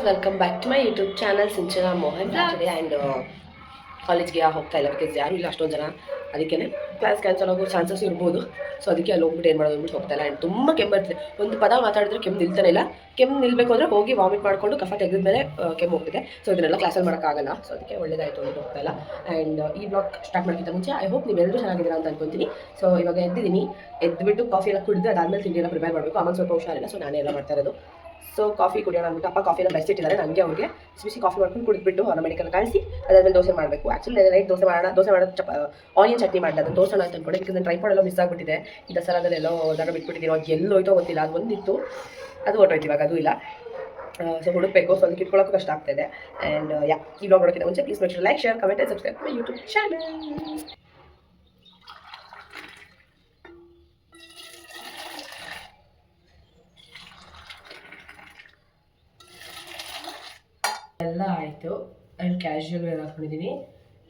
Welcome back to my YouTube channel Sinchana Mohan actually and ಕಾಲೇಜ್ಗೆ ಹೋಗ್ತಾ ಇಲ್ಲ ಬಿಕಾಸ್ ಯಾರೂ ಇಲ್ಲ ಅಷ್ಟೊಂದು ಜನ. ಅದಕ್ಕೆ ಕ್ಲಾಸ್ ಕ್ಯಾನ್ಸಲ್ ಆಗೋ ಚಾನ್ಸಸ್ ಇರ್ಬೋದು. ಸೊ ಅದಕ್ಕೆ ಅಲ್ಲಿ ಹೋಗ್ಬಿಟ್ಟು ಏನು ಮಾಡೋದು ಅಂದ್ಬಿಟ್ಟು ಹೋಗ್ತಾ ಇಲ್ಲ. ಆ್ಯಂಡ್ ತುಂಬ ಕೆಮ್ಮು ಬರ್ತದೆ. ಒಂದು ಪದ ಮಾತಾಡಿದ್ರೆ ಕೆಮ್ಮು ನಿಲ್ತಾನೆ ಇಲ್ಲ. ಕೆಮ್ಮು ನಿಲ್ಲಬೇಕು ಅಂದರೆ ಹೋಗಿ ವಾಮಿಟ್ ಮಾಡಿಕೊಂಡು ಕಫ ತೆಗೆದ್ಮೇಲೆ ಕೆಮ್ಮು ಹೋಗ್ತಿದೆ. ಸೊ ಇದನ್ನೆಲ್ಲ ಕ್ಲಾಸಲ್ಲಿ ಮಾಡೋಕ್ಕಾಗಲ್ಲ. ಸೊ ಅದಕ್ಕೆ ಒಳ್ಳೇದಾಯಿತು ಅಂದ್ಬಿಟ್ಟು ಹೋಗ್ತಾ ಇಲ್ಲ. ಆ್ಯಂಡ್ ಈ ಬ್ಲಾಗ್ ಸ್ಟಾರ್ಟ್ ಮಾಡೋಕ್ಕಿಂತ ಮುಂಚೆ ಐ ಹೋಪ್ ನೀವೆಲ್ಲರೂ ಚೆನ್ನಾಗಿದ್ದೀರಾ ಅಂತ ಅನ್ಕೊತೀನಿ. ಸೊ ಇವಾಗ ಎದ್ದಿದ್ದೀನಿ. ಎದ್ದುಬಿಟ್ಟು ಕಾಫಿ ಎಲ್ಲ ಕುಡಿದು ಅದಾದಮೇಲೆ ತಿಂಡಿ ಎಲ್ಲ ಪ್ರಿಪೇರ್ ಮಾಡಬೇಕು. ಆಮೇಲೆ ಸ್ವಲ್ಪ ಹುಷಾರಿಲ್ಲ, ಸೊ ನಾನೇ ಎಲ್ಲ ಮಾಡ್ತಾ ಇರೋದು. ಸೊ ಕಾಫಿ ಕುಡಿಯೋಣ ಅಂದ್ಬಿಟ್ಟು ಅಪ್ಪ ಕಾಫಿನ ಬೆಳೆಸಿಟ್ಟಿದ್ದಾರೆ. ನನಗೆ ಅವ್ರಿಗೆ ಬಿಸಿ ಕಾಫಿ ಮಾಡ್ಕೊಂಡು ಕುಡಿದ್ಬಿಟ್ಟು ಅವ್ರ ಮೆಡಿಕಲ್ ಕಳಿಸಿ ಅದಾದ್ಮೇಲೆ ದೋಸೆ ಮಾಡಬೇಕು. ಆ್ಯಕ್ಚುಲಿ ನೈಟ್ ದೋಸೆ ಮಾಡೋದು ಆನಿಯನ್ ಚಟ್ನಿ ಮಾಡಿದೆ. ಅದನ್ನು ತೋರಿಸೋಣ ಅಂತ ಅಂದ್ಕೊಂಡೆ. ಬಿಕಾಸ್ ನಾನು ಟ್ರೈಪಾಡ್ ಎಲ್ಲ ಮಿಸ್ ಆಗಿಬಿಟ್ಟಿದೆ. ಈ ದಸರಾದಲ್ಲೆಲ್ಲೋ ಜಾಗ ಬಿಟ್ಬಿಟ್ಟಿದ್ದೀನಿ. ಅದು ಎಲ್ಲೋಯ್ತೋ ಗೊತ್ತಿಲ್ಲ. ಅದು ಒಂದಿತ್ತು, ಅದು ಹೊರಟೋಯ್ತು, ಇವಾಗ ಅದು ಇಲ್ಲ. ಸೊ ಹುಡುಕಬೇಕು. ಸೊ ಅದಕ್ಕೆ ಇಟ್ಕೊಳ್ಳೋಕ್ಕೂ ಕಷ್ಟ ಆಗ್ತಾಯಿದೆ. ಆ್ಯಂಡ್ ಈ ಬ್ಲಾಗ್ ನೋಡೋಕ್ಕಿಂತ ಮುಂಚೆ please make sure like, share, comment and subscribe my YouTube channel. ಎಲ್ಲ ಆಯಿತು. ಆ್ಯಂಡ್ ಕ್ಯಾಶುವಲ್ ವೇರ್ ಹಾಕ್ಕೊಂಡಿದ್ದೀನಿ.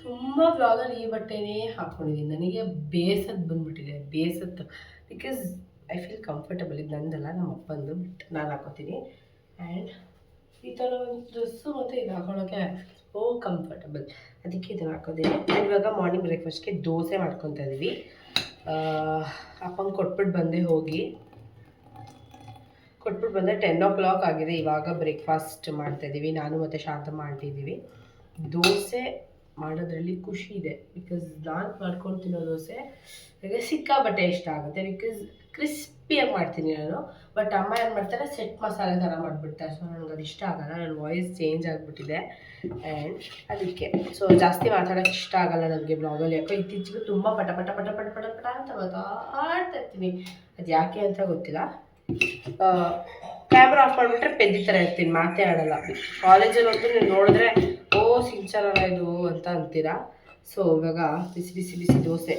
ತುಂಬ ವ್ಲಾಗಲ್ಲಿ ಈ ಬಟ್ಟೆನೇ ಹಾಕ್ಕೊಂಡಿದ್ದೀನಿ. ನನಗೆ ಬೇಸತ್ತು ಬಂದುಬಿಟ್ಟಿದೆ. ಬೇಸತ್ತು ಬಿಕಾಸ್ ಐ ಫೀಲ್ ಕಂಫರ್ಟಬಲ್. ಇದು ನಂದಲ್ಲ, ನಮ್ಮ ಅಪ್ಪಂದು. ಬಟ್ ನಾನು ಹಾಕೋತೀನಿ. ಆ್ಯಂಡ್ ಈ ಥರ ಒಂದು ಡ್ರೆಸ್ಸು ಮತ್ತು ಇದು ಹಾಕೊಳ್ಳೋಕ್ಕೆ ಓ ಕಂಫರ್ಟಬಲ್. ಅದಕ್ಕೆ ಇದನ್ನು ಹಾಕೋತೀನಿ. ಆ್ಯಂಡ್ ಇವಾಗ ಮಾರ್ನಿಂಗ್ ಬ್ರೇಕ್ಫಾಸ್ಟ್ಗೆ ದೋಸೆ ಮಾಡ್ಕೊತಾ ಇದ್ದೀವಿ. ಅಪ್ಪಂಗೆ ಕೊಟ್ಬಿಟ್ಟು ಬಂದೆ, ಹೋಗಿ ಕೊಟ್ಬಿಟ್ಟು ಬಂದರೆ 10 o'clock ಆಗಿದೆ. ಇವಾಗ ಬ್ರೇಕ್ಫಾಸ್ಟ್ ಮಾಡ್ತಾಯಿದ್ದೀವಿ. ನಾನು ಮತ್ತು ಶಾಂತಮ್ಮ ಮಾಡ್ತಿದ್ದೀವಿ. ದೋಸೆ ಮಾಡೋದ್ರಲ್ಲಿ ಖುಷಿ ಇದೆ. ಬಿಕಾಸ್ ನಾನು ಮಾಡ್ಕೊಂಡು ತಿನ್ನೋ ದೋಸೆ ನನಗೆ ಸಿಕ್ಕಾಬಟ್ಟೆ ಇಷ್ಟ ಆಗುತ್ತೆ. ಬಿಕಾಸ್ ಕ್ರಿಸ್ಪಿಯಾಗಿ ಮಾಡ್ತೀನಿ ನಾನು. ಬಟ್ ಅಮ್ಮ ಏನು ಮಾಡ್ತಾರೆ, ಸೆಟ್ ಮಸಾಲೆ ಥರ ಮಾಡಿಬಿಡ್ತಾರೆ. ಸೊ ನನಗೆ ಅದು ಇಷ್ಟ ಆಗಲ್ಲ. ನನ್ನ ವಾಯ್ಸ್ ಚೇಂಜ್ ಆಗಿಬಿಟ್ಟಿದೆ. ಆ್ಯಂಡ್ ಅದಕ್ಕೆ ಸೊ ಜಾಸ್ತಿ ಮಾತಾಡೋಕ್ಕೆ ಇಷ್ಟ ಆಗಲ್ಲ ನನಗೆ ಬ್ಲಾಗಲ್ಲಿ. ಯಾಕೋ ಇತ್ತೀಚೆಗೆ ತುಂಬ ಪಟ ಪಟ ಪಟ ಪಟ ಪಟ ಪಟ ಅಂತ ಮಾತಾಡ್ತಾ ಇರ್ತೀನಿ. ಅದು ಯಾಕೆ ಅಂತ ಗೊತ್ತಿಲ್ಲ. ಕ್ಯಾಮ್ರಾ ಆಫ್ ಮಾಡಿಬಿಟ್ರೆ ಪೆದ್ದಿ ಥರ ಇರ್ತೀನಿ, ಮಾತೇ ಆಡಲ್ಲ. ಕಾಲೇಜಲ್ಲಿ ಅಂತೂ ನೀವು ನೋಡಿದ್ರೆ ಓ ಸಿಂಚನಲ್ಲ ಇದು ಅಂತ ಅಂತೀರಾ. ಸೊ ಇವಾಗ ಬಿಸಿ ಬಿಸಿ ಬಿಸಿ ದೋಸೆ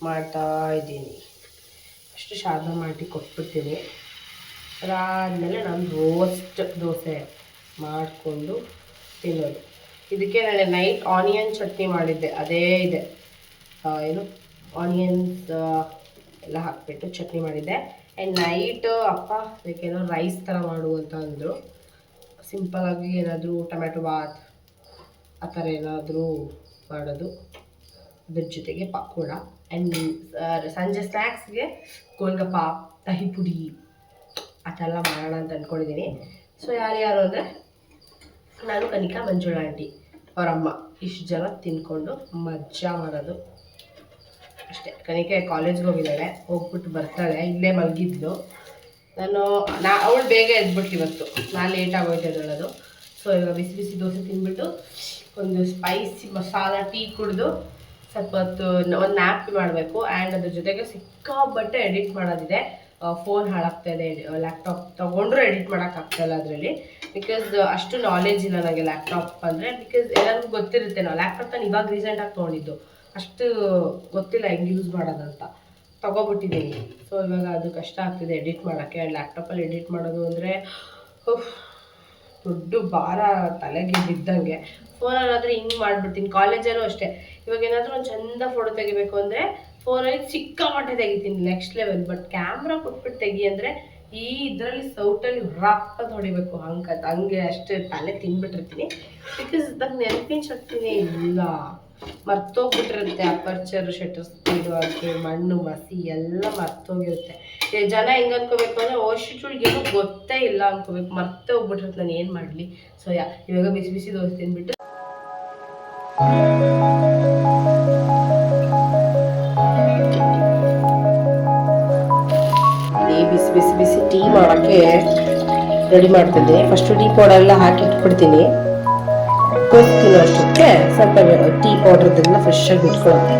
ಮಾಡ್ತಾ ಇದ್ದೀನಿ. ಅಷ್ಟು ಶಾರ್ದ ಮಾಡಿ ಕೊಟ್ಬಿಡ್ತೀನಿ. ಅದಾದಮೇಲೆ ನಾನು ರೋಸ್ಟ್ ದೋಸೆ ಮಾಡಿಕೊಂಡು ತಿನ್ನೋದು. ಇದಕ್ಕೆ ನಾನು ನೈಟ್ ಆನಿಯನ್ ಚಟ್ನಿ ಮಾಡಿದ್ದೆ. ಅದೇ ಇದೆ, ಏನು ಆನಿಯನ್ಸ್ ಎಲ್ಲ ಹಾಕ್ಬಿಟ್ಟು ಚಟ್ನಿ ಮಾಡಿದ್ದೆ. ಆ್ಯಂಡ್ ನೈಟ್ ಅಪ್ಪ ಅದಕ್ಕೇನೋ ರೈಸ್ ಥರ ಮಾಡು ಅಂತ ಅಂದರು. ಸಿಂಪಲಾಗಿ ಏನಾದರೂ ಟೊಮ್ಯಾಟೊ ಬಾತ್ ಆ ಥರ ಏನಾದರೂ ಮಾಡೋದು. ಅದ್ರ ಜೊತೆಗೆ ಪಕೋಡ. ಆ್ಯಂಡ್ ಸಂಜೆ ಸ್ನ್ಯಾಕ್ಸ್ಗೆ ಗೋಲ್ಗಪ್ಪ, ದಹಿ ಪುಡಿ ಆ ಥರ ಎಲ್ಲ ಮಾಡೋಣ ಅಂತ ಅಂದ್ಕೊಂಡಿದ್ದೀನಿ. ಸೊ ಯಾರ್ಯಾರು ಅಂದರೆ ನಾನು, ಕನಿಕಾ, ಮಂಜುಳಾ ಆಂಟಿ, ಅವರಮ್ಮ, ಇಷ್ಟು ಜನ ತಿಂದ್ಕೊಂಡು ಮಜಾ ಮಾಡೋದು ಅಷ್ಟೇ. ಕನಿಕೆ ಕಾಲೇಜ್ಗೆ ಹೋಗಿದ್ದಾಳೆ, ಹೋಗ್ಬಿಟ್ಟು ಬರ್ತಾಳೆ. ಇಲ್ಲೇ ಮಲಗಿದ್ಲು. ಅವಳು ಬೇಗ ಎದ್ಬಿಟ್ಟು ಇವತ್ತು, ನಾನು ಲೇಟಾಗಿ ಹೋಯ್ತು ಎದ್ದೇಳೋದು. ಸೊ ಇವಾಗ ಬಿಸಿ ಬಿಸಿ ದೋಸೆ ತಿಂದ್ಬಿಟ್ಟು ಒಂದು ಸ್ಪೈಸಿ ಮಸಾಲ ಟೀ ಕುಡಿದು ಸ್ವಲ್ಪ ಹೊತ್ತು ಒಂದು ನ್ಯಾಪ್ ಮಾಡಬೇಕು. ಆ್ಯಂಡ್ ಅದ್ರ ಜೊತೆಗೆ ಸಿಕ್ಕಾಬಟ್ಟೆ ಎಡಿಟ್ ಮಾಡೋದಿದೆ. ಫೋನ್ ಹಾಳಾಗ್ತಾಯಿದೆ. ಲ್ಯಾಪ್ಟಾಪ್ ತೊಗೊಂಡ್ರೂ ಎಡಿಟ್ ಮಾಡೋಕ್ಕಾಗ್ತಾಯಿಲ್ಲ ಅದರಲ್ಲಿ. ಬಿಕಾಸ್ ಅಷ್ಟು ನಾಲೆಜ್ ಇಲ್ಲ ನನಗೆ ಲ್ಯಾಪ್ಟಾಪ್ ಅಂದರೆ. ಬಿಕಾಸ್ ಎಲ್ಲರಿಗೂ ಗೊತ್ತಿರುತ್ತೆ, ನಾವು ಲ್ಯಾಪ್ಟಾಪ್ ನಾನು ಇವಾಗ ರೀಸೆಂಟಾಗಿ ತೊಗೊಂಡಿದ್ದು. ಅಷ್ಟು ಗೊತ್ತಿಲ್ಲ ಹೆಂಗೆ ಯೂಸ್ ಮಾಡೋದಂತ. ತೊಗೊಬಿಟ್ಟಿದ್ದೀನಿ. ಸೊ ಇವಾಗ ಅದು ಕಷ್ಟ ಆಗ್ತಿದೆ ಎಡಿಟ್ ಮಾಡೋಕ್ಕೆ. ಆ್ಯಂಡ್ ಲ್ಯಾಪ್ಟಾಪಲ್ಲಿ ಎಡಿಟ್ ಮಾಡೋದು ಅಂದರೆ ದೊಡ್ಡ ಭಾರ ತಲೆಗೆ ಬಿದ್ದಂಗೆ. ಫೋನಲ್ಲಾದರೆ ಹಿಂಗೆ ಮಾಡಿಬಿಡ್ತೀನಿ. ಕಾಲೇಜಲ್ಲೂ ಅಷ್ಟೇ. ಇವಾಗ ಏನಾದರೂ ಒಂದು ಚೆಂದ ಫೋಟೋ ತೆಗಿಬೇಕು ಅಂದರೆ ಫೋನಲ್ಲಿ ಸಿಕ್ಕಾಪಟ್ಟೆ ತೆಗಿತೀನಿ, ನೆಕ್ಸ್ಟ್ ಲೆವೆಲ್. ಬಟ್ ಕ್ಯಾಮ್ರಾ ಕೊಟ್ಬಿಟ್ಟು ತೆಗಿ ಅಂದರೆ ಈ ಇದರಲ್ಲಿ ಸೌಟಲ್ಲಿ ರಪ್ಪ ಹೊಡಿಬೇಕು. ಹಂಗೆ ಅಷ್ಟು ತಲೆ ತಿನ್ಬಿಟ್ಟಿರ್ತೀನಿ. ಬಿಕಾಸ್ ನಂಗೆ ನೆನಪಿನ ಶಕ್ತಿನೇ ಇಲ್ಲ. ಮರ್ತೋಗ್ಬಿಟ್ಟಿರುತ್ತೆ. ಅಪರ್ಚರು, ಶಟರ್ ಸ್ಪೀಡು, ಅದಕ್ಕೆ ಮಣ್ಣು ಮಸಿ ಎಲ್ಲ ಮರ್ತೋಗಿರುತ್ತೆ. ಜನ ಹೆಂಗೆ ಅನ್ಕೋಬೇಕು ಅಂದರೆ ಓಶಿಟ್ಗಳಿಗೆ ಏನೂ ಗೊತ್ತೇ ಇಲ್ಲ ಅನ್ಕೋಬೇಕು. ಮರ್ತೇ ಹೋಗ್ಬಿಟ್ಟಿರುತ್ತೆ. ನಾನು ಏನು ಮಾಡಲಿ. ಸೊ ಇವಾಗ ಬಿಸಿ ಬಿಸಿ ದೋಸೆ ತಿಂದ್ಬಿಟ್ಟು ಬಿಸಿ ಬಿಸಿ ಬಿಸಿ ಟೀ ಮಾಡೋಕ್ಕೆ ರೆಡಿ ಮಾಡ್ತಿದ್ದೆ. ಫಸ್ಟು ಟೀ ಪೌಡರ್ ಎಲ್ಲ ಹಾಕಿ ಇಟ್ಬಿಡ್ತೀನಿ. ಕೊಡ್ತೀನಿ ಅಷ್ಟಕ್ಕೆ ಸ್ವಲ್ಪ ಟೀ ಪೌಡ್ರದ್ದೆಲ್ಲ ಫ್ರೆಶ್ಶಾಗಿ ಬಿಟ್ಕೊಳ್ಳೋದು.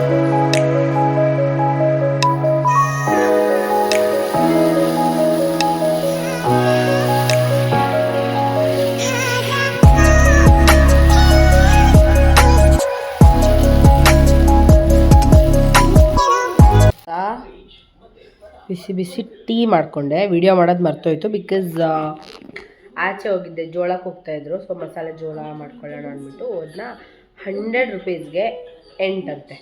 ಬಿಸಿ ಬಿಸಿ ಟೀ ಮಾಡಿಕೊಂಡೆ. ವಿಡಿಯೋ ಮಾಡೋದು ಮರ್ತೋಯ್ತು. ಬಿಕಾಸ್ ಆಚೆ ಹೋಗಿದ್ದೆ, ಜೋಳಕ್ಕೆ ಹೋಗ್ತಾಯಿದ್ರು. ಸೊ ಮಸಾಲೆ ಜೋಳ ಮಾಡ್ಕೊಳ್ಳೋಣ ಅಂದ್ಬಿಟ್ಟು ಅದನ್ನ 100 rupeesಗೆ 8 ಅಂತೆ,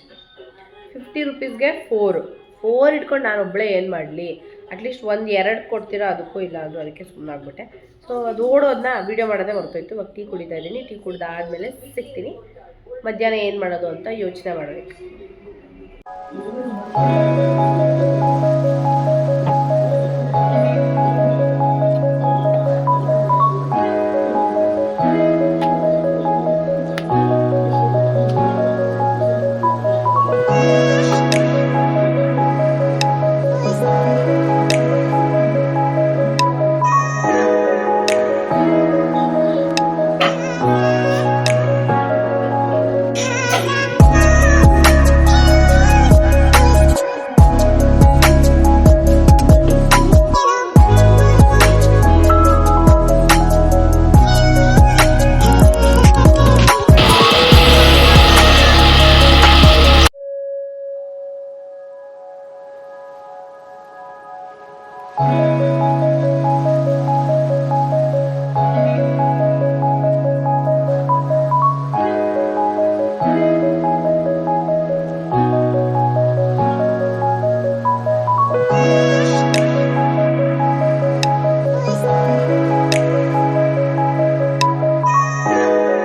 50 rupeesಗೆ 4 ಇಟ್ಕೊಂಡು ನಾನು ಒಬ್ಬಳೇ ಏನು ಮಾಡಲಿ. ಅಟ್ಲೀಸ್ಟ್ 1-2 ಕೊಡ್ತೀರಾ ಅದಕ್ಕೂ ಇಲ್ಲ ಅಂದರು, ಅದಕ್ಕೆ ಸುಮ್ಮನಾಗ್ಬಿಟ್ಟೆ. ಸೊ ಅದು ಓಡೋದನ್ನ ವೀಡಿಯೋ ಮಾಡೋದೇ ಹೊರತೋಯ್ತು. ಇವಾಗ ಟೀ ಕುಡಿತಾ ಇದ್ದೀನಿ. ಟೀ ಕುಡ್ದಾದ್ಮೇಲೆ ಸಿಗ್ತೀನಿ. ಮಧ್ಯಾಹ್ನ ಏನು ಮಾಡೋದು ಅಂತ ಯೋಚನೆ ಮಾಡಬೇಕು.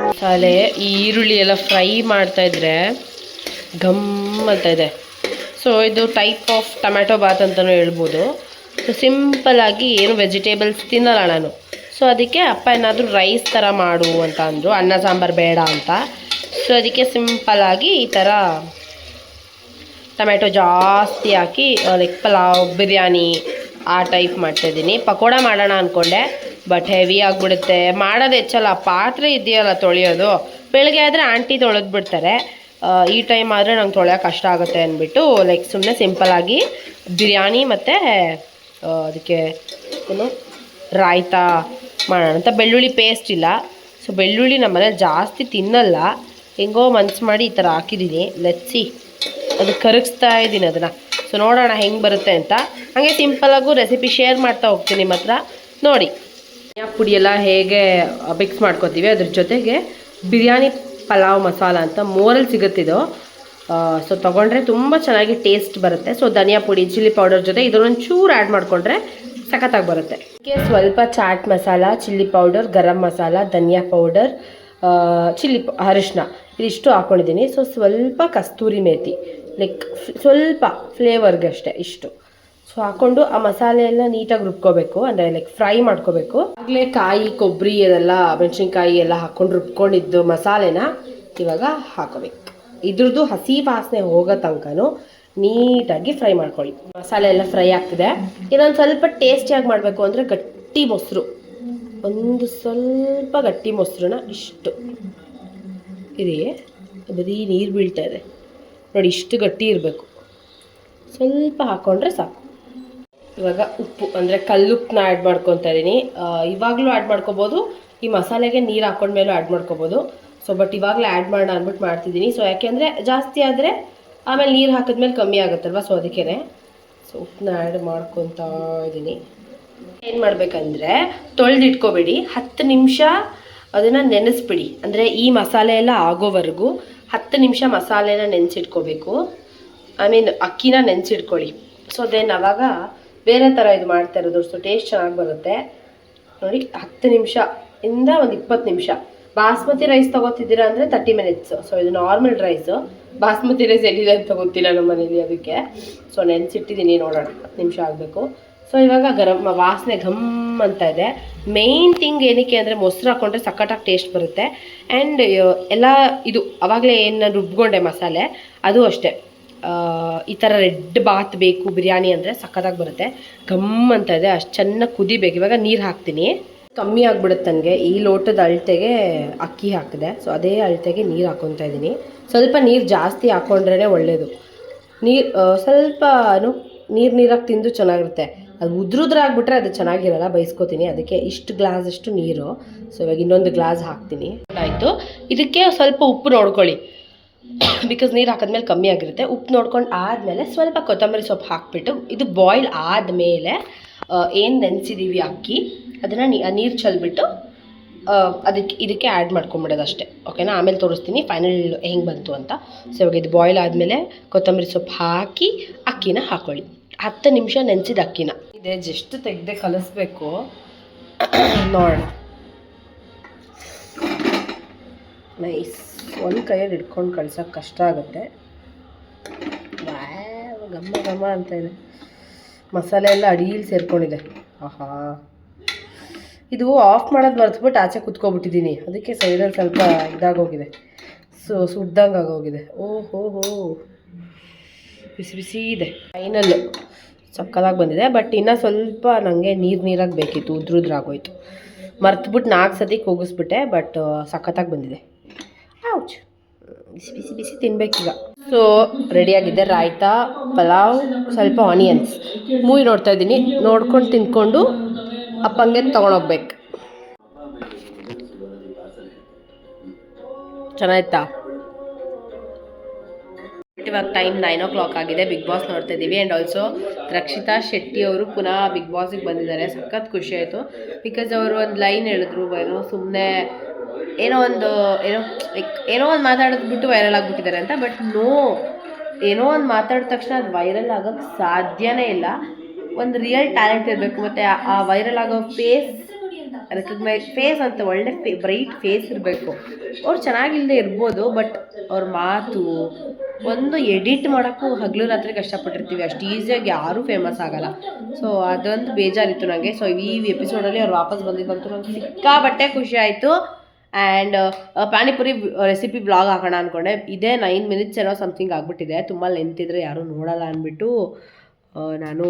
ಮಸಾಲೆ ಈ ಈರುಳ್ಳಿ ಎಲ್ಲ ಫ್ರೈ ಮಾಡ್ತಾಯಿದ್ರೆ ಘಮ್ ಅಂತ ಇದೆ. ಸೊ ಇದು ಟೈಪ್ ಆಫ್ ಟೊಮ್ಯಾಟೊ ಬಾತ್ ಅಂತಲೂ ಹೇಳ್ಬೋದು. ಸೊ ಸಿಂಪಲ್ಲಾಗಿ ಏನು ವೆಜಿಟೇಬಲ್ಸ್ ತಿನ್ನಲ್ಲ ನಾನು. ಸೊ ಅದಕ್ಕೆ ಅಪ್ಪ ಏನಾದರೂ ರೈಸ್ ಥರ ಮಾಡು ಅಂತ ಅಂದರು, ಅನ್ನ ಸಾಂಬಾರು ಬೇಡ ಅಂತ. ಸೊ ಅದಕ್ಕೆ ಸಿಂಪಲ್ಲಾಗಿ ಈ ಥರ ಟೊಮ್ಯಾಟೊ ಜಾಸ್ತಿ ಹಾಕಿ ಲೈಕ್ ಪಲಾವ್ ಬಿರಿಯಾನಿ ಆ ಟೈಪ್ ಮಾಡ್ತಾಯಿದ್ದೀನಿ. ಪಕೋಡ ಮಾಡೋಣ ಅಂದ್ಕೊಂಡೆ, ಬಟ್ ಹೆವಿ ಆಗಿಬಿಡುತ್ತೆ. ಮಾಡೋದು ಹೆಚ್ಚಲ್ಲ, ಪಾತ್ರೆ ಇದೆಯಲ್ಲ ತೊಳೆಯೋದು. ಬೆಳಗ್ಗೆ ಆದರೆ ಆಂಟಿ ತೊಳೆದು ಬಿಡ್ತಾರೆ, ಈ ಟೈಮ್ ಆದರೆ ನಂಗೆ ತೊಳೆಯೋಕೆ ಕಷ್ಟ ಆಗುತ್ತೆ ಅಂದ್ಬಿಟ್ಟು ಲೈಕ್ ಸುಮ್ಮನೆ ಸಿಂಪಲ್ಲಾಗಿ ಬಿರಿಯಾನಿ ಮತ್ತು ಅದಕ್ಕೆ ಏನು ರಾಯ್ತಾ ಮಾಡೋಣ ಅಂತ. ಬೆಳ್ಳುಳ್ಳಿ ಪೇಸ್ಟ್ ಇಲ್ಲ. ಸೊ ಬೆಳ್ಳುಳ್ಳಿ ನಮ್ಮನೇಲಿ ಜಾಸ್ತಿ ತಿನ್ನಲ್ಲ, ಹೆಂಗೋ ಮನ್ಸು ಮಾಡಿ ಈ ಥರ ಹಾಕಿದ್ದೀನಿ. ಲೆಟ್ಸಿ ಅದು ಕರಗಿಸ್ತಾ ಇದ್ದೀನಿ ಅದನ್ನು. ಸೊ ನೋಡೋಣ ಹೆಂಗೆ ಬರುತ್ತೆ ಅಂತ. ಹಾಗೆ ಸಿಂಪಲ್ಲಾಗೂ ರೆಸಿಪಿ ಶೇರ್ ಮಾಡ್ತಾ ಹೋಗ್ತೀನಿ ನಿಮ್ಮ ಹತ್ರ ನೋಡಿ. ಧನಿಯಾ ಪುಡಿ ಎಲ್ಲ ಹೇಗೆ ಮಿಕ್ಸ್ ಮಾಡ್ಕೊತೀವಿ, ಅದ್ರ ಜೊತೆಗೆ ಬಿರಿಯಾನಿ ಪಲಾವ್ ಮಸಾಲ ಅಂತ ಮೋರಲ್ಲಿ ಸಿಗುತ್ತಿದ್ದು. ಸೊ ತೊಗೊಂಡ್ರೆ ತುಂಬ ಚೆನ್ನಾಗಿ ಟೇಸ್ಟ್ ಬರುತ್ತೆ. ಸೊ ಧನಿಯಾ ಪುಡಿ ಚಿಲ್ಲಿ ಪೌಡರ್ ಜೊತೆ ಇದನ್ನೊಂದು ಚೂರು ಆ್ಯಡ್ ಮಾಡಿಕೊಂಡ್ರೆ ಸಖತ್ತಾಗಿ ಬರುತ್ತೆ. ಇದಕ್ಕೆ ಸ್ವಲ್ಪ chat masala, chilli powder, garam masala, ಧನಿಯಾ ಪೌಡರ್, ಅರಿಶಿನ ಇದಿಷ್ಟು ಹಾಕ್ಕೊಂಡಿದ್ದೀನಿ. ಸೊ ಸ್ವಲ್ಪ ಕಸ್ತೂರಿ ಮೇಥಿ ಲೈಕ್ ಸ್ವಲ್ಪ ಫ್ಲೇವರ್ಗೆ ಅಷ್ಟೇ ಇಷ್ಟು. ಸೊ ಹಾಕ್ಕೊಂಡು ಆ ಮಸಾಲೆ ಎಲ್ಲ ನೀಟಾಗಿ ರುಬ್ಕೋಬೇಕು, ಅಂದರೆ ಲೈಕ್ ಫ್ರೈ ಮಾಡ್ಕೋಬೇಕು. ಆಗಲೇ ಕಾಯಿ ಕೊಬ್ಬರಿ ಅದೆಲ್ಲ ಮೆಣಸಿನ್ಕಾಯಿ ಎಲ್ಲ ಹಾಕ್ಕೊಂಡು ರುಬ್ಕೊಂಡಿದ್ದು ಮಸಾಲೆನ ಇವಾಗ ಹಾಕೋಬೇಕು. ಇದ್ರದ್ದು ಹಸಿ ವಾಸನೆ ಹೋಗೋ ತನಕನೂ ನೀಟಾಗಿ ಫ್ರೈ ಮಾಡ್ಕೊಳ್ಳಿ. ಮಸಾಲೆ ಎಲ್ಲ ಫ್ರೈ ಆಗ್ತಿದೆ. ಇನ್ನೊಂದು ಸ್ವಲ್ಪ ಟೇಸ್ಟಿಯಾಗಿ ಮಾಡಬೇಕು ಅಂದರೆ ಗಟ್ಟಿ ಮೊಸರು, ಒಂದು ಸ್ವಲ್ಪ ಗಟ್ಟಿ ಮೊಸರನ್ನ ಇಷ್ಟು ಇರಿ, ಬರೀ ನೀರು ಬೀಳ್ತಾ ಇದೆ ನೋಡಿ, ಇಷ್ಟು ಗಟ್ಟಿ ಇರಬೇಕು. ಸ್ವಲ್ಪ ಹಾಕ್ಕೊಂಡ್ರೆ ಸಾಕು. ಇವಾಗ ಉಪ್ಪು ಅಂದರೆ ಕಲ್ಲುಪ್ಪನ್ನ ಆ್ಯಡ್ ಮಾಡ್ಕೊತಾ ಇದ್ದೀನಿ. ಇವಾಗಲೂ ಆ್ಯಡ್ ಮಾಡ್ಕೊಬೋದು, ಈ ಮಸಾಲೆಗೆ ನೀರು ಹಾಕ್ಕೊಂಡ್ಮೇಲೂ ಆ್ಯಡ್ ಮಾಡ್ಕೊಬೋದು. ಸೊ ಬಟ್ ಇವಾಗಲೇ ಆ್ಯಡ್ ಮಾಡೋಣ ಅಂದ್ಬಿಟ್ಟು ಮಾಡ್ತಿದ್ದೀನಿ. ಸೊ ಯಾಕೆಂದರೆ ಜಾಸ್ತಿ ಆದರೆ ಆಮೇಲೆ ನೀರು ಹಾಕಿದ್ಮೇಲೆ ಕಮ್ಮಿ ಆಗುತ್ತಲ್ವ, ಸೊ ಅದಕ್ಕೇ ಸೊ ಉಪ್ಪನ್ನ ಆ್ಯಡ್ ಮಾಡ್ಕೊತಾ ಇದ್ದೀನಿ. ಏನು ಮಾಡಬೇಕಂದ್ರೆ ತೊಳೆದಿಟ್ಕೋಬೇಡಿ, 10 ನಿಮಿಷ ಅದನ್ನು ನೆನೆಸ್ಬಿಡಿ. ಅಂದರೆ ಈ ಮಸಾಲೆ ಎಲ್ಲ ಆಗೋವರೆಗೂ 10 ನಿಮಿಷ ಮಸಾಲೆನ ನೆನೆಸಿಟ್ಕೋಬೇಕು. ಐ ಮೀನ್ ಅಕ್ಕಿನ ನೆನೆಸಿಟ್ಕೊಳ್ಳಿ. ಸೊ ದೆನ್ ಅವಾಗ ಬೇರೆ ಥರ ಇದು ಮಾಡ್ತಾ ಇರೋದು. ಸೊ ಟೇಸ್ಟ್ ಚೆನ್ನಾಗಿ ಬರುತ್ತೆ ನೋಡಿ. 10 ನಿಮಿಷ ಇಂದ ಒಂದು 20 ನಿಮಿಷ. ಬಾಸ್ಮತಿ ರೈಸ್ ತೊಗೋತಿದ್ದೀರಾ ಅಂದರೆ 30 ಮಿನಿಟ್ಸು. ಸೊ ಇದು ನಾರ್ಮಲ್ ರೈಸು, ಬಾಸ್ಮತಿ ರೈಸ್ ಎಲ್ಲಿದೆ ಅಂತ ಗೊತ್ತಿಲ್ಲ ನಮ್ಮ ಮನೇಲಿ, ಅದಕ್ಕೆ ಸೊ ನೆನೆಸಿಟ್ಟಿದ್ದೀನಿ. ನೋಡೋಣ 10 ನಿಮಿಷ ಆಗಬೇಕು. ಸೊ ಇವಾಗ ಗರಂ ವಾಸನೆ ಘಮ್ ಅಂತ ಇದೆ. ಮೇಯ್ನ್ ಥಿಂಗ್ ಏನಕ್ಕೆ ಅಂದರೆ ಮೊಸರು ಹಾಕ್ಕೊಂಡ್ರೆ ಸಖತ್ತಾಗಿ ಟೇಸ್ಟ್ ಬರುತ್ತೆ. ಆ್ಯಂಡ್ ಎಲ್ಲ ಇದು ಆವಾಗಲೇ ಏನು ರುಬ್ಕೊಂಡೆ ಮಸಾಲೆ ಅದು ಅಷ್ಟೇ. ಈ ಥರ ರೆಡ್ ಬಾತ್ ಬೇಕು ಬಿರಿಯಾನಿ ಅಂದರೆ ಸಖತ್ತಾಗಿ ಬರುತ್ತೆ. ಘಮ್ ಅಂತ ಇದೆ, ಅಷ್ಟು ಚೆನ್ನಾಗಿ ಕುದಿಬೇಕು. ಇವಾಗ ನೀರು ಹಾಕ್ತೀನಿ, ಕಮ್ಮಿ ಆಗಿಬಿಡುತ್ತೆ ನನಗೆ. ಈ ಲೋಟದ ಅಳತೆಗೆ ಅಕ್ಕಿ ಹಾಕಿದೆ, ಸೊ ಅದೇ ಅಳತೆಗೆ ನೀರು ಹಾಕ್ಕೊತಾ ಇದ್ದೀನಿ. ಸ್ವಲ್ಪ ನೀರು ಜಾಸ್ತಿ ಹಾಕ್ಕೊಂಡ್ರೇ ಒಳ್ಳೆಯದು. ನೀರು ಸ್ವಲ್ಪ ನೀರಾಗಿ ತಿಂದು ಚೆನ್ನಾಗಿರುತ್ತೆ. ಅದು ಉದ್ರುದ್ರಾಗ್ಬಿಟ್ರೆ ಅದು ಚೆನ್ನಾಗಿರಲ್ಲ, ಬೈಸ್ಕೊತೀನಿ. ಅದಕ್ಕೆ ಇಷ್ಟು ಗ್ಲಾಸ್ ಅಷ್ಟು ನೀರು. ಸೊ ಇವಾಗ ಇನ್ನೊಂದು ಗ್ಲಾಸ್ ಹಾಕ್ತೀನಿ. ಆಯಿತು. ಇದಕ್ಕೆ ಸ್ವಲ್ಪ ಉಪ್ಪು ನೋಡ್ಕೊಳ್ಳಿ, ಬಿಕಾಸ್ ನೀರು ಹಾಕಿದ್ಮೇಲೆ ಕಮ್ಮಿ ಆಗಿರುತ್ತೆ. ಉಪ್ಪು ನೋಡ್ಕೊಂಡು ಆದಮೇಲೆ ಸ್ವಲ್ಪ ಕೊತ್ತಂಬರಿ ಸೊಪ್ಪು ಹಾಕ್ಬಿಟ್ಟು ಇದು ಬಾಯ್ಲ್ ಆದಮೇಲೆ ಏನು ನೆನೆಸಿದ್ದೀವಿ ಅಕ್ಕಿ ಅದನ್ನು ನೀರು ಚೆಲ್ಬಿಟ್ಟು ಇದಕ್ಕೆ ಆ್ಯಡ್ ಮಾಡ್ಕೊಂಬಿಡೋದು ಅಷ್ಟೇ. ಓಕೆನಾ? ಆಮೇಲೆ ತೋರಿಸ್ತೀನಿ ಫೈನಲ್ ಹೆಂಗೆ ಬಂತು ಅಂತ. ಸೊ ಇವಾಗ ಇದು ಬಾಯ್ಲ್ ಆದಮೇಲೆ ಕೊತ್ತಂಬರಿ ಸೊಪ್ಪು ಹಾಕಿ ಅಕ್ಕಿನ ಹಾಕ್ಕೊಳ್ಳಿ. 10 ನಿಮಿಷ ನೆನೆಸಿದ ಅಕ್ಕಿನ ಜಸ್ಟ್ ತೆಗೆದೆ ಕಲಿಸ್ಬೇಕು. ನೋಡೋಣ. ನೈಸ್. ಒಂದು ಕೈಯಲ್ಲಿ ಹಿಡ್ಕೊಂಡು ಕಳ್ಸೋಕೆ ಕಷ್ಟ ಆಗುತ್ತೆ. ಘಮ ಘಮ ಅಂತ ಇದೆ. ಮಸಾಲೆ ಎಲ್ಲ ಅಡಿಯಲ್ಲಿ ಸೇರ್ಕೊಂಡಿದೆ. ಆಹಾ, ಇದು ಆಫ್ ಮಾಡೋದು ಮರೆತುಬಿಟ್ಟು ಆಚೆ ಕುತ್ಕೊಬಿಟ್ಟಿದ್ದೀನಿ. ಅದಕ್ಕೆ ಸೈಡಲ್ಲಿ ಸ್ವಲ್ಪ ಇದಾಗೋಗಿದೆ, ಸುಡ್ದಂಗೆ ಆಗೋಗಿದೆ. ಓಹೋ ಹೋ, ಬಿಸಿ ಬಿಸಿ ಇದೆ. ಫೈನಲ್ಲು ಸಕ್ಕದಾಗಿ ಬಂದಿದೆ. ಬಟ್ ಇನ್ನೂ ಸ್ವಲ್ಪ ನನಗೆ ನೀರಾಗಿ ಬೇಕಿತ್ತು, ಉದ್ರಾಗೋಯ್ತು. ಮರೆತುಬಿಟ್ಟು 4 ಸತಿ ಕೂಗಿಸ್ಬಿಟ್ಟೆ. ಬಟ್ ಸಖತ್ತಾಗಿ ಬಂದಿದೆ. ಔಚ್. ಬಿಸಿ ಬಿಸಿ ಬಿಸಿ ತಿನ್ಬೇಕೀಗ. ಸೊ ರೆಡಿಯಾಗಿದೆ ರಾಯ್ತಾ, ಪಲಾವ್, ಸ್ವಲ್ಪ ಆನಿಯನ್ಸ್. ಮೂವಿ ನೋಡ್ತಾ ಇದ್ದೀನಿ. ನೋಡ್ಕೊಂಡು ತಿನ್ಕೊಂಡು ಅಪ್ಪಂಗೆ ತೊಗೊಂಡೋಗ್ಬೇಕು. ಚೆನ್ನಾಯ್ತಾ? ಇವಾಗ ಟೈಮ್ 9 o'clock ಆಗಿದೆ. ಬಿಗ್ ಬಾಸ್ ನೋಡ್ತಾ ಇದ್ದೀವಿ. ಆ್ಯಂಡ್ ಆಲ್ಸೋ ರಕ್ಷಿತಾ ಶೆಟ್ಟಿ ಅವರು ಪುನಃ ಬಿಗ್ ಬಾಸಿಗೆ ಬಂದಿದ್ದಾರೆ. ಸಖತ್ ಖುಷಿ ಆಯಿತು. ಬಿಕಾಸ್ ಅವರು ಒಂದು ಲೈನ್ ಹೇಳಿದ್ರು, ಸುಮ್ಮನೆ ಏನೋ ಒಂದು ಮಾತಾಡಿದ್ಬಿಟ್ಟು ವೈರಲ್ ಆಗಿಬಿಟ್ಟಿದ್ದಾರೆ ಅಂತ. ಬಟ್ ಏನೋ ಒಂದು ಮಾತಾಡಿದ ತಕ್ಷಣ ಅದು ವೈರಲ್ ಆಗೋಕ್ಕೆ ಸಾಧ್ಯನೇ ಇಲ್ಲ. ಒಂದು ರಿಯಲ್ ಟ್ಯಾಲೆಂಟ್ ಇರಬೇಕು. ಮತ್ತು ಆ ವೈರಲ್ ಆಗೋ ಫೇಸ್ ಅಂತ ಒಳ್ಳೆ ಬ್ರೈಟ್ ಫೇಸ್ ಇರಬೇಕು. ಅವ್ರು ಚೆನ್ನಾಗಿಲ್ಲದೆ ಇರ್ಬೋದು, ಬಟ್ ಅವ್ರ ಮಾತು ಒಂದು ಎಡಿಟ್ ಮಾಡೋಕ್ಕೂ ಹಗಲು ರಾತ್ರಿ ಕಷ್ಟಪಟ್ಟಿರ್ತೀವಿ. ಅಷ್ಟು ಈಸಿಯಾಗಿ ಯಾರೂ ಫೇಮಸ್ ಆಗೋಲ್ಲ. ಸೊ ಅದೊಂದು ಬೇಜಾರಿತ್ತು ನನಗೆ. ಸೊ ಈ ಎಪಿಸೋಡಲ್ಲಿ ಅವ್ರು ವಾಪಸ್ ಬಂದಿದ್ದಂತೂ ನಂಗೆ ಸಿಕ್ಕಾಬಟ್ಟೆ ಖುಷಿ ಆಯಿತು. ಆ್ಯಂಡ್ ಪಾನಿಪುರಿ ರೆಸಿಪಿ ವ್ಲಾಗ್ ಹಾಕೋಣ ಅಂದ್ಕೊಂಡೆ. ಇದೇ 9 minutes ಏನೋ ಸಮಥಿಂಗ್ ಆಗಿಬಿಟ್ಟಿದೆ. ತುಂಬ ಲೆಂತ್ ಇದ್ದರೆ ಯಾರೂ ನೋಡೋಲ್ಲ ಅಂದ್ಬಿಟ್ಟು ನಾನು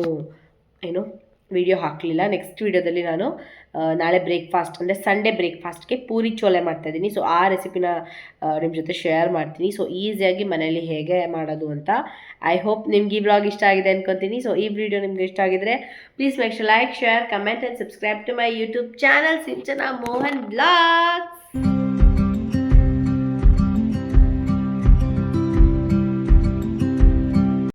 ವಿಡಿಯೋ ಹಾಕಲಿಲ್ಲ. ನೆಕ್ಸ್ಟ್ ವೀಡಿಯೋದಲ್ಲಿ ನಾನು ನಾಳೆ ಬ್ರೇಕ್ಫಾಸ್ಟ್ ಅಂದರೆ ಸಂಡೇ ಬ್ರೇಕ್ಫಾಸ್ಟ್ಗೆ ಪೂರಿ ಚೋಲೆ ಮಾಡ್ತಾಯಿದ್ದೀನಿ. ಸೊ ಆ ರೆಸಿಪಿನ ನಿಮ್ಮ ಜೊತೆ ಶೇರ್ ಮಾಡ್ತೀನಿ. ಸೊ ಈಸಿಯಾಗಿ ಮನೇಲಿ ಹೇಗೆ ಮಾಡೋದು ಅಂತ. ಐ ಹೋಪ್ ನಿಮ್ಗೆ ಈ ವ್ಲಾಗ್ ಇಷ್ಟ ಆಗಿದೆ ಅನ್ಕೊತೀನಿ. ಸೊ ಈ ವಿಡಿಯೋ ನಿಮ್ಗೆ ಇಷ್ಟ ಆಗಿದ್ರೆ please make sure like, share, comment and subscribe to my YouTube channel Sinchana Mohan blogs.